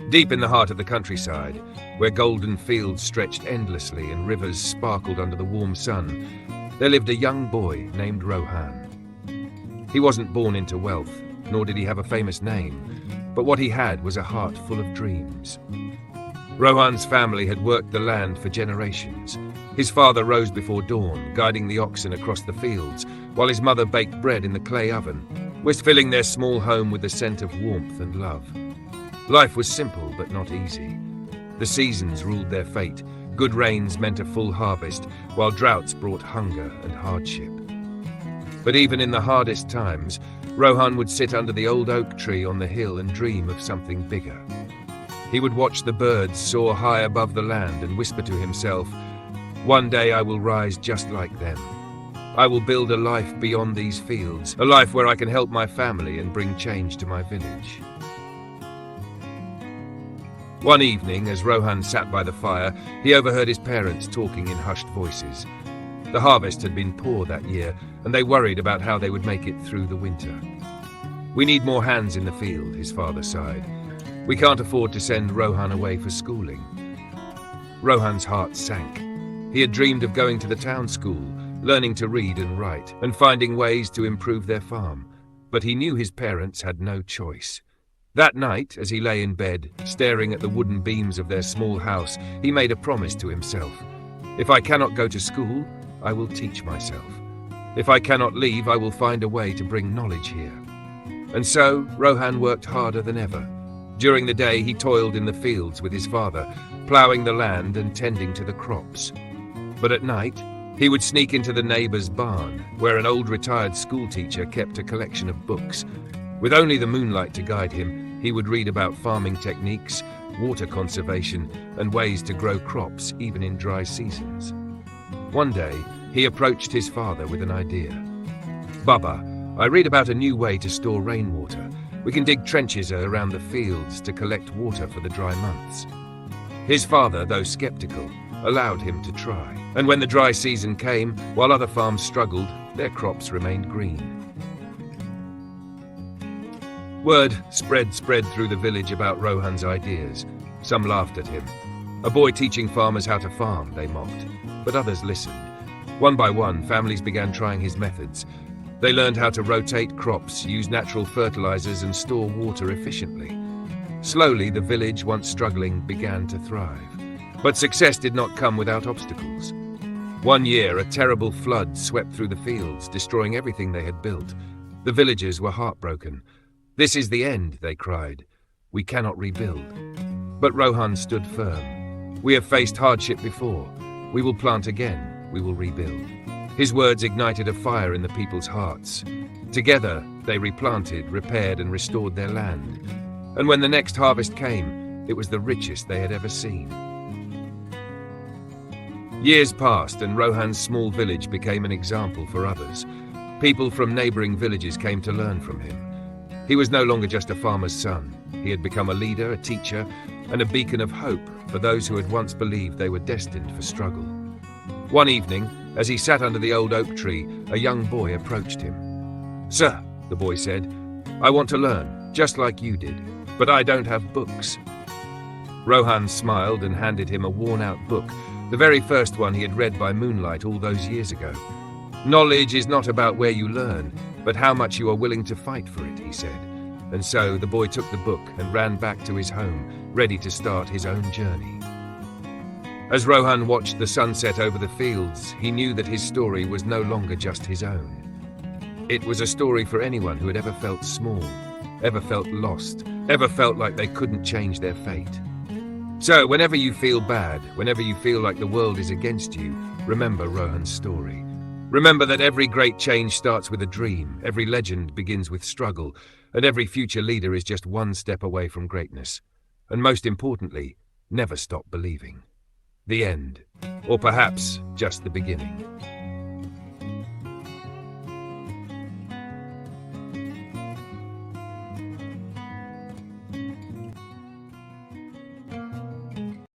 Deep in the heart of the countryside, where golden fields stretched endlessly and rivers sparkled under the warm sun, there lived a young boy named Rohan. He wasn't born into wealth, nor did he have a famous name, but what he had was a heart full of dreams. Rohan's family had worked the land for generations. His father rose before dawn, guiding the oxen across the fields, while his mother baked bread in the clay oven, filling their small home with the scent of warmth and love. Life was simple but not easy. The seasons ruled their fate. Good rains meant a full harvest, while droughts brought hunger and hardship. But even in the hardest times, Rohan would sit under the old oak tree on the hill and dream of something bigger. He would watch the birds soar high above the land and whisper to himself, "One day I will rise just like them. I will build a life beyond these fields, a life where I can help my family and bring change to my village." One evening, as Rohan sat by the fire, he overheard his parents talking in hushed voices. The harvest had been poor that year, and they worried about how they would make it through the winter. "We need more hands in the field," his father sighed. "We can't afford to send Rohan away for schooling." Rohan's heart sank. He had dreamed of going to the town school, learning to read and write, and finding ways to improve their farm. But he knew his parents had no choice. That night, as he lay in bed, staring at the wooden beams of their small house, he made a promise to himself. "If I cannot go to school, I will teach myself. If I cannot leave, I will find a way to bring knowledge here." And so, Rohan worked harder than ever. During the day, he toiled in the fields with his father, ploughing the land and tending to the crops. But at night, he would sneak into the neighbor's barn, where an old retired schoolteacher kept a collection of books. With only the moonlight to guide him, he would read about farming techniques, water conservation, and ways to grow crops even in dry seasons. One day, he approached his father with an idea. "Baba, I read about a new way to store rainwater. We can dig trenches around the fields to collect water for the dry months." His father, though skeptical, allowed him to try. And when the dry season came, while other farms struggled, their crops remained green. Word spread through the village about Rohan's ideas. Some laughed at him. "A boy teaching farmers how to farm," they mocked. But others listened. One by one, families began trying his methods. They learned how to rotate crops, use natural fertilizers, and store water efficiently. Slowly, the village, once struggling, began to thrive. But success did not come without obstacles. One year, a terrible flood swept through the fields, destroying everything they had built. The villagers were heartbroken. "This is the end," they cried. "We cannot rebuild." But Rohan stood firm. "We have faced hardship before. We will plant again. We will rebuild." His words ignited a fire in the people's hearts. Together, they replanted, repaired, and restored their land. And when the next harvest came, it was the richest they had ever seen. Years passed, and Rohan's small village became an example for others. People from neighboring villages came to learn from him. He was no longer just a farmer's son. He had become a leader, a teacher, and a beacon of hope for those who had once believed they were destined for struggle. One evening, as he sat under the old oak tree, a young boy approached him. "Sir," the boy said, "I want to learn, just like you did, but I don't have books." Rohan smiled and handed him a worn-out book, the very first one he had read by moonlight all those years ago. "Knowledge is not about where you learn, but how much you are willing to fight for it," he said. And so the boy took the book and ran back to his home, ready to start his own journey. As Rohan watched the sunset over the fields, he knew that his story was no longer just his own. It was a story for anyone who had ever felt small, ever felt lost, ever felt like they couldn't change their fate. So whenever you feel bad, whenever you feel like the world is against you, remember Rohan's story. Remember that every great change starts with a dream, every legend begins with struggle, and every future leader is just one step away from greatness. And most importantly, never stop believing. The end. Or perhaps just the beginning.